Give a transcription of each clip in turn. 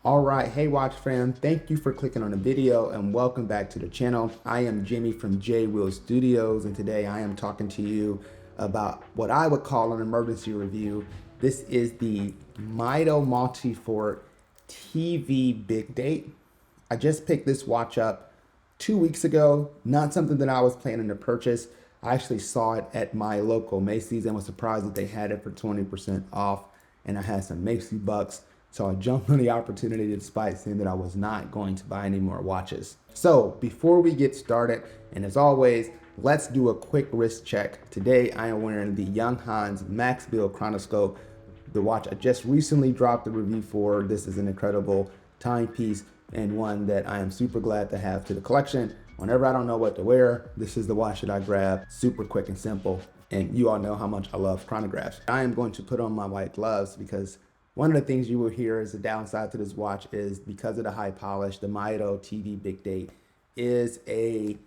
All right, hey watch fam, thank you for clicking on the video and welcome back to the channel. I am Jimmy from J Will Studios, and today I am talking to you about what I would call an emergency review. This is the Mido Multifort TV Big Date. I just picked this watch up 2 weeks ago, not something that I was planning to purchase. I actually saw it at my local Macy's and was surprised that they had it for 20% off, and I had some Macy's bucks. So I jumped on the opportunity despite saying that I was not going to buy any more watches. So before we get started, and as always, let's do a quick wrist check. Today I am wearing the Young Hans Max Build Chronoscope, the watch I just recently dropped the review for. This is an incredible timepiece and one that I am super glad to have to the collection. Whenever I don't know what to wear, this is the watch that I grab. Super quick and simple. And you all know how much I love chronographs. I am going to put on my white gloves because one of the things you will hear as a downside to this watch is because of the high polish, the Mido TV Big Date is a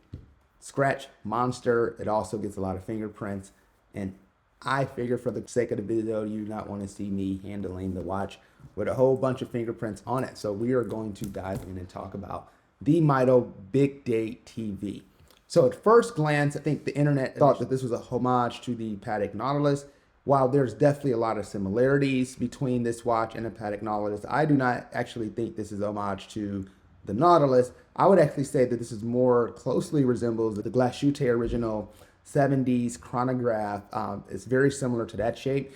scratch monster. It also gets a lot of fingerprints. And I figure for the sake of the video, you do not want to see me handling the watch with a whole bunch of fingerprints on it. So we are going to dive in and talk about the Mido Big Date TV. So at first glance, I think the internet thought that this was a homage to the Patek Nautilus. While there's definitely a lot of similarities between this watch and the Patek Nautilus, I do not actually think this is homage to the Nautilus. I would actually say that this is more closely resembles the Glashütte original 70s chronograph. It's very similar to that shape,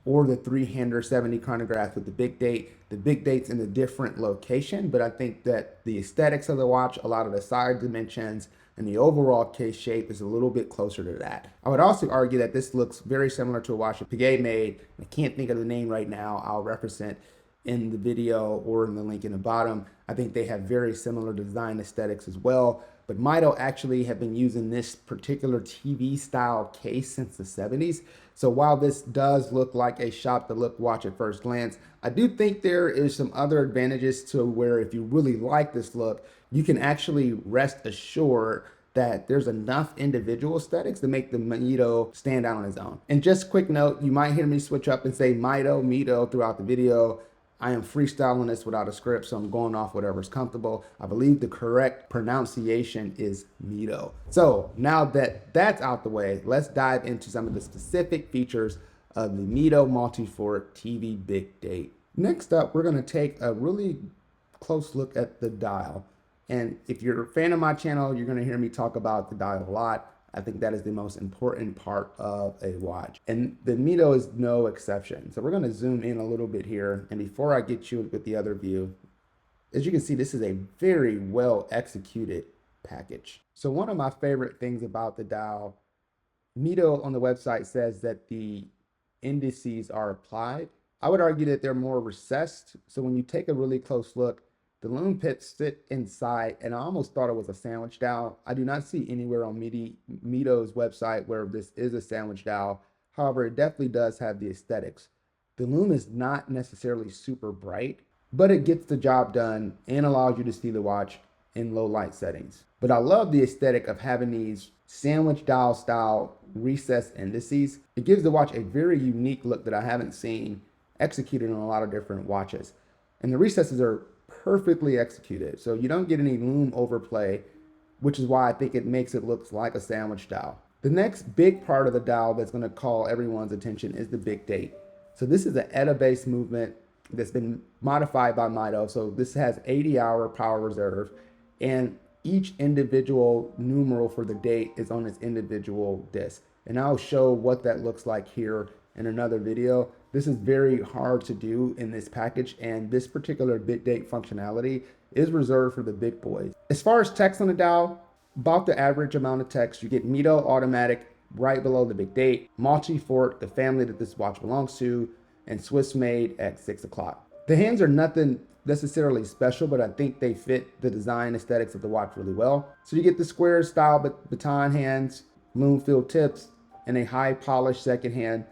or the three-hander 70 chronograph with the Big Date. The Big Date's in a different location, but I think that the aesthetics of the watch, a lot of the side dimensions, and the overall case shape is a little bit closer to that. I would also argue that this looks very similar to a watch that Piguet made. I can't think of the name right now. I'll reference it in the video or in the link in the bottom. I think they have very similar design aesthetics as well. But Mido actually have been using this particular TV style case since the 70s. So while this does look like a shop to look watch at first glance, I do think there is some other advantages to where if you really like this look, you can actually rest assured that there's enough individual aesthetics to make the Mido stand out on its own. And just quick note, you might hear me switch up and say Mido throughout the video. I am freestyling this without a script, so I'm going off whatever's comfortable. I believe the correct pronunciation is Mido. So now that that's out the way, let's dive into some of the specific features of the Mido Multifort TV Big Date. Next up, we're gonna take a really close look at the dial. And if you're a fan of my channel, you're gonna hear me talk about the dial a lot. I think that is the most important part of a watch. And the Mido is no exception. So we're gonna zoom in a little bit here. And before I get you with the other view, as you can see, this is a very well executed package. So one of my favorite things about the dial, Mido on the website says that the indices are applied. I would argue that they're more recessed. So when you take a really close look, the lume pits sit inside, and I almost thought it was a sandwich dial. I do not see anywhere on Mido's website where this is a sandwich dial. However, it definitely does have the aesthetics. The lume is not necessarily super bright, but it gets the job done and allows you to see the watch in low light settings. But I love the aesthetic of having these sandwich dial style recessed indices. It gives the watch a very unique look that I haven't seen executed on a lot of different watches. And the recesses are perfectly executed. So you don't get any lume overplay, which is why I think it makes it look like a sandwich dial. The next big part of the dial that's going to call everyone's attention is the Big Date. So this is an ETA-based movement that's been modified by Mido. So this has 80-hour power reserve, and each individual numeral for the date is on its individual disc. And I'll show what that looks like here in another video. This is very hard to do in this package, and this particular Big Date functionality is reserved for the big boys. As far as text on the dial, about the average amount of text. You get Mido Automatic right below the Big Date, Multifort, the family that this watch belongs to, and Swiss made at 6 o'clock. The hands are nothing necessarily special, but I think they fit the design aesthetics of the watch really well. So you get the square style baton hands, lume filled tips, and a high polished second hand.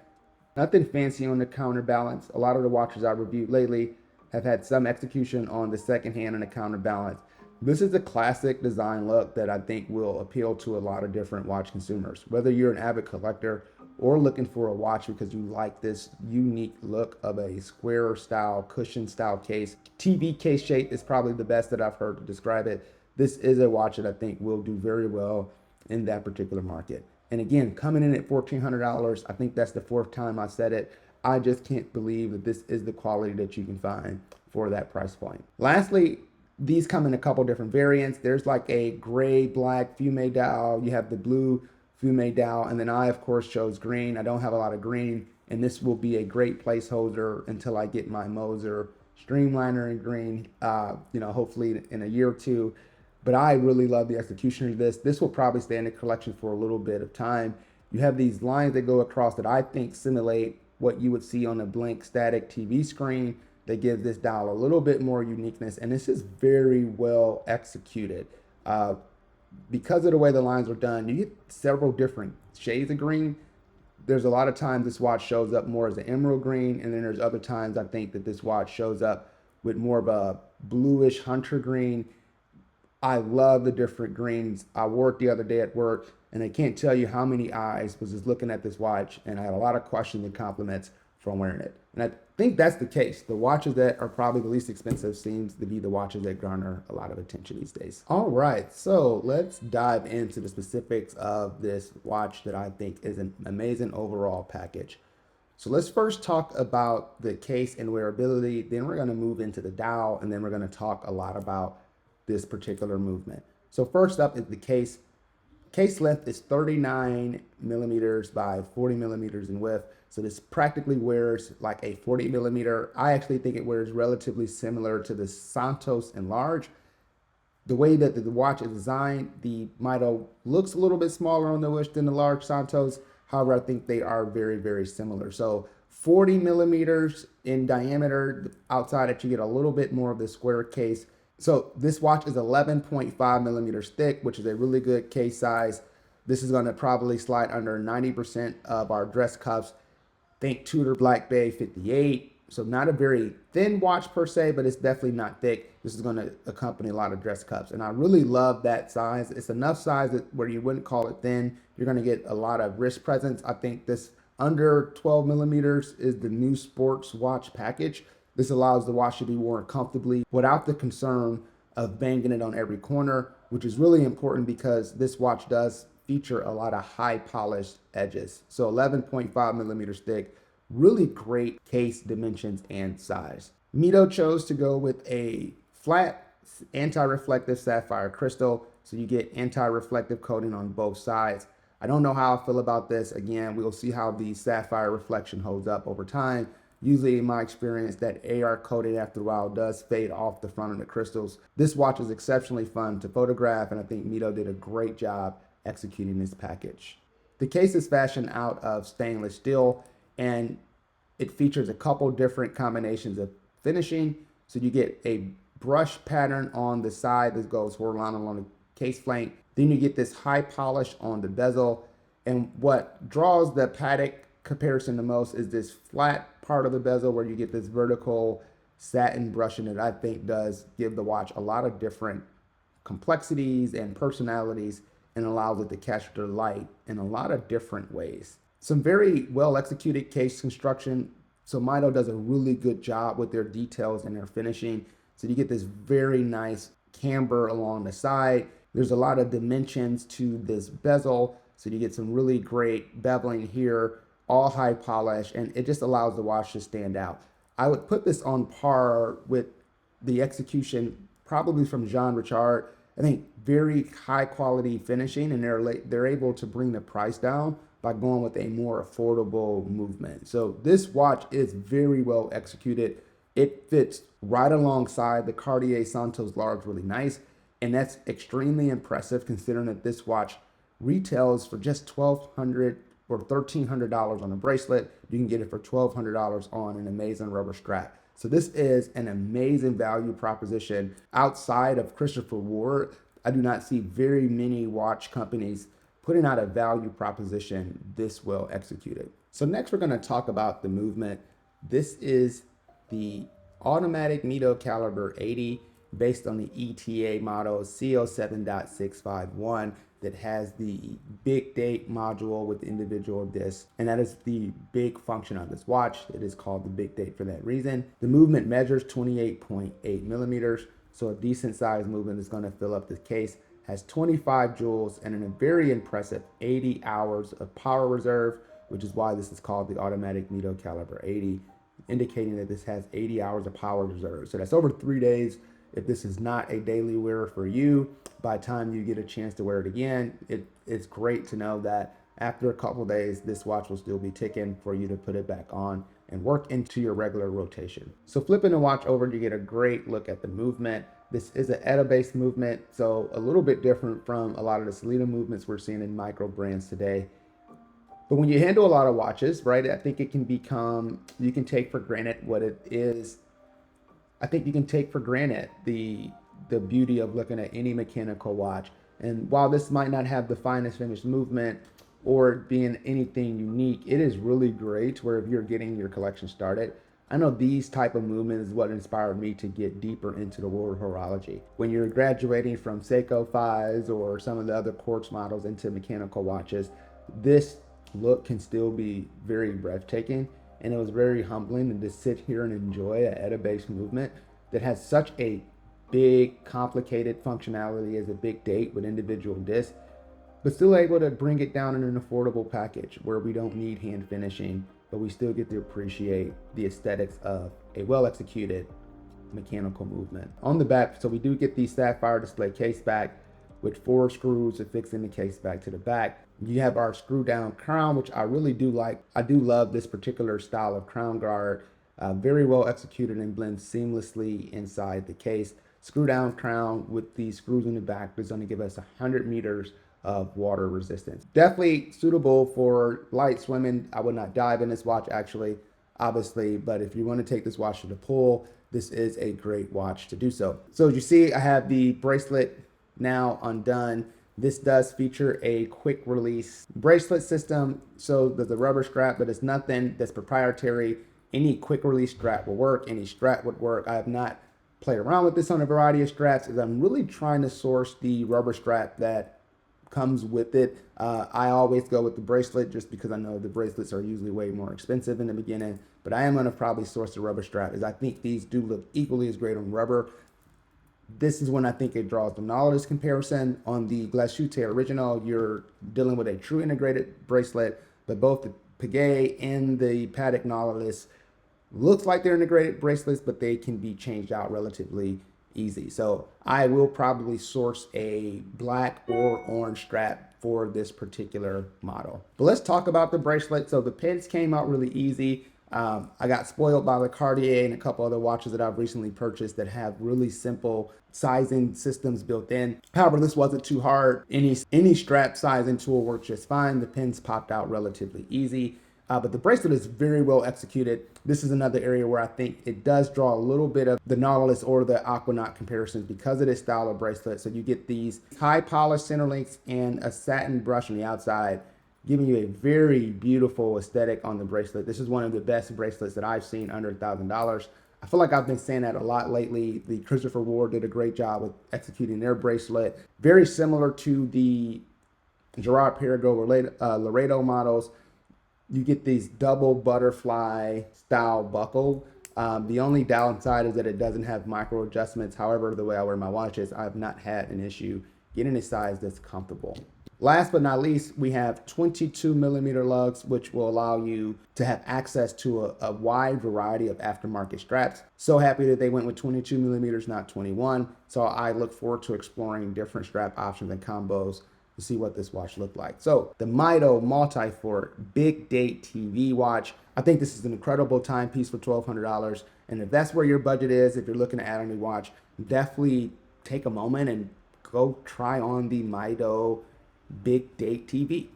Nothing fancy on the counterbalance. A lot of the watches I've reviewed lately have had some execution on the second hand and the counterbalance. This is a classic design look that I think will appeal to a lot of different watch consumers. Whether you're an avid collector or looking for a watch because you like this unique look of a square style, cushion style case. TV case shape is probably the best that I've heard to describe it. This is a watch that I think will do very well in that particular market. And again, coming in at $1,400, I think that's the fourth time I said it. I just can't believe that this is the quality that you can find for that price point. Lastly, these come in a couple different variants. There's like a gray, black fume dial. You have the blue fume dial. And then I, of course, chose green. I don't have a lot of green. And this will be a great placeholder until I get my Moser Streamliner in green, hopefully in a year or two. But I really love the execution of this. This will probably stay in the collection for a little bit of time. You have these lines that go across that I think simulate what you would see on a blank static TV screen that gives this dial a little bit more uniqueness. And this is very well executed. Because of the way the lines are done, you get several different shades of green. There's a lot of times this watch shows up more as an emerald green, and then there's other times I think that this watch shows up with more of a bluish hunter green. I love the different greens. I wore it the other day at work, and I can't tell you how many eyes was just looking at this watch, and I had a lot of questions and compliments from wearing it. And I think that's the case. The watches that are probably the least expensive seems to be the watches that garner a lot of attention these days. All right, so let's dive into the specifics of this watch that I think is an amazing overall package. So let's first talk about the case and wearability, then we're gonna move into the dial, and then we're gonna talk a lot about this particular movement. So first up is the case. Case length is 39 millimeters by 40 millimeters in width. So this practically wears like a 40 millimeter. I actually think it wears relatively similar to the Santos Enlarge. The way that the watch is designed, the Mido looks a little bit smaller on the wrist than the large Santos. However, I think they are very, very similar. So 40 millimeters in diameter. Outside that you get a little bit more of the square case. So this watch is 11.5 millimeters thick, which is a really good case size. This is going to probably slide under 90% of our dress cuffs. Think Tudor Black Bay 58. So not a very thin watch per se, but it's definitely not thick. This is going to accompany a lot of dress cuffs. And I really love that size. It's enough size that where you wouldn't call it thin. You're going to get a lot of wrist presence. I think this under 12 millimeters is the new sports watch package. This allows the watch to be worn comfortably without the concern of banging it on every corner, which is really important because this watch does feature a lot of high polished edges. So 11.5 millimeters thick, really great case dimensions and size. Mido chose to go with a flat anti-reflective sapphire crystal. So you get anti-reflective coating on both sides. I don't know how I feel about this. Again, we'll see how the sapphire reflection holds up over time. Usually in my experience, that AR coating after a while does fade off the front of the crystals. This watch is exceptionally fun to photograph, and I think Mido did a great job executing this package. The case is fashioned out of stainless steel, and it features a couple different combinations of finishing. So you get a brush pattern on the side that goes horizontal along the case flank. Then you get this high polish on the bezel. And what draws the Patek comparison the most is this flat part of the bezel where you get this vertical satin brushing that I think does give the watch a lot of different complexities and personalities and allows it to catch the light in a lot of different ways. Some very well executed case construction. So Mido does a really good job with their details and their finishing. So you get this very nice camber along the side. There's a lot of dimensions to this bezel. So you get some really great beveling here, all high polish, and it just allows the watch to stand out. I would put this on par with the execution probably from Jean Richard. I think very high quality finishing, and they're able to bring the price down by going with a more affordable movement. So this watch is very well executed. It fits right alongside the Cartier Santos Large really nice, and that's extremely impressive considering that this watch retails for just $1,200 or $1,300 on a bracelet. You can get it for $1,200 on an amazing rubber strap. So this is an amazing value proposition. Outside of Christopher Ward, I do not see very many watch companies putting out a value proposition this well executed. So next we're going to talk about the movement. This is the automatic Mido caliber 80, based on the ETA model CO7.651 that has the big date module with individual discs, and that is the big function of this watch. It is called the big date for that reason. The movement measures 28.8 millimeters, so a decent sized movement is going to fill up the case. Has 25 joules and a very impressive 80 hours of power reserve, which is why this is called the automatic Mido caliber 80, indicating that this has 80 hours of power reserve. So that's over 3 days. If this is not a daily wearer for you, by the time you get a chance to wear it again, it's great to know that after a couple days, this watch will still be ticking for you to put it back on and work into your regular rotation. So flipping the watch over, you get a great look at the movement. This is an ETA-based movement, so a little bit different from a lot of the Selena movements we're seeing in micro brands today. But when you handle a lot of watches, right, I think it can become, you can take for granted what it is. I think you can take for granted the beauty of looking at any mechanical watch. And while this might not have the finest finished movement or being anything unique, it is really great where if you're getting your collection started, I know these type of movements is what inspired me to get deeper into the world of horology. When you're graduating from Seiko 5s or some of the other quartz models into mechanical watches, this look can still be very breathtaking. And it was very humbling to just sit here and enjoy an ETA-based movement that has such a big, complicated functionality as a big date with individual discs, but still able to bring it down in an affordable package where we don't need hand finishing, but we still get to appreciate the aesthetics of a well-executed mechanical movement. On the back, so we do get the sapphire display case back with 4 screws affixing the case back to the back. You have our screw down crown, which I really do like. I do love this particular style of crown guard. Very well executed and blends seamlessly inside the case. Screw down crown with the screws in the back is going to give us 100 meters of water resistance. Definitely suitable for light swimming. I would not dive in this watch actually, obviously, but if you want to take this watch to the pool, this is a great watch to do so. So as you see, I have the bracelet now undone. This does feature a quick release bracelet system. So there's a rubber strap, but it's nothing that's proprietary. Any quick release strap will work. Any strap would work. I have not played around with this on a variety of straps as I'm really trying to source the rubber strap that comes with it. I always go with the bracelet just because I know the bracelets are usually way more expensive in the beginning, but I am going to probably source the rubber strap as I think these do look equally as great on rubber. This is when I think it draws the knowledge comparison. On the Glashute original, you're dealing with a true integrated bracelet, but both the Piguet and the Patek Nautilus looks like they're integrated bracelets, but they can be changed out relatively easy. So I will probably source a black or orange strap for this particular model. But let's talk about the bracelet. So the pins came out really easy. I got spoiled by the Cartier and a couple other watches that I've recently purchased that have really simple sizing systems built in. However, this wasn't too hard. Any strap sizing tool works just fine. The pins popped out relatively easy. But the bracelet is very well executed. This is another area where I think it does draw a little bit of the Nautilus or the Aquanaut comparisons because of this style of bracelet. So you get these high polished center links and a satin brush on the outside, giving you a very beautiful aesthetic on the bracelet. This is one of the best bracelets that I've seen under $1,000. I feel like I've been saying that a lot lately. The Christopher Ward did a great job with executing their bracelet. Very similar to the Gerard Perregaux Laredo models. You get these double butterfly style buckle. The only downside is that it doesn't have micro adjustments. However, the way I wear my watches, I've not had an issue getting a size that's comfortable. Last but not least, we have 22 millimeter lugs, which will allow you to have access to a wide variety of aftermarket straps. So happy that they went with 22 millimeters, not 21. So I look forward to exploring different strap options and combos to see what this watch looked like. So the Mido Multifort Big Date TV watch. I think this is an incredible timepiece for $1,200. And if that's where your budget is, if you're looking to add a new watch, definitely take a moment and go try on the Mido Big Date TV.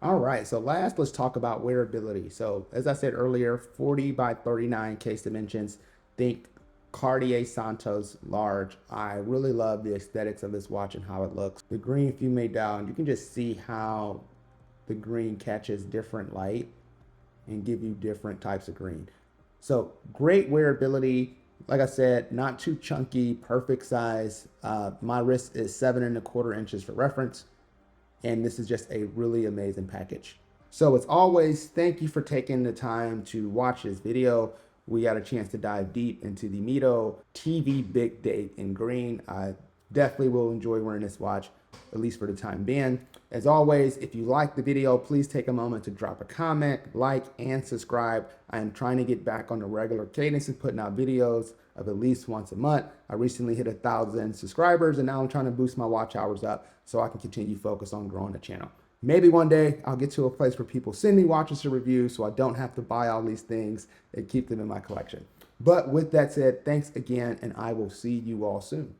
All right, so last, let's talk about wearability. So as I said earlier, 40 by 39 case dimensions. Think Cartier Santos large. I really love the aesthetics of this watch and how it looks. The green fume dial, you can just see how the green catches different light and give you different types of green. So great wearability. Like I said, not too chunky, perfect size. My wrist is 7.25 inches for reference, and this is just a really amazing package. So as always, thank you for taking the time to watch this video. We got a chance to dive deep into the Mido TV Big Date in green. I definitely will enjoy wearing this watch, at least for the time being. As always, if you like the video, please take a moment to drop a comment, like, and subscribe. I am trying to get back on the regular cadence and putting out videos of at least once a month. I recently hit 1,000 subscribers, and now I'm trying to boost my watch hours up so I can continue focus on growing the channel. Maybe one day I'll get to a place where people send me watches to review so I don't have to buy all these things and keep them in my collection. But with that said, thanks again, and I will see you all soon.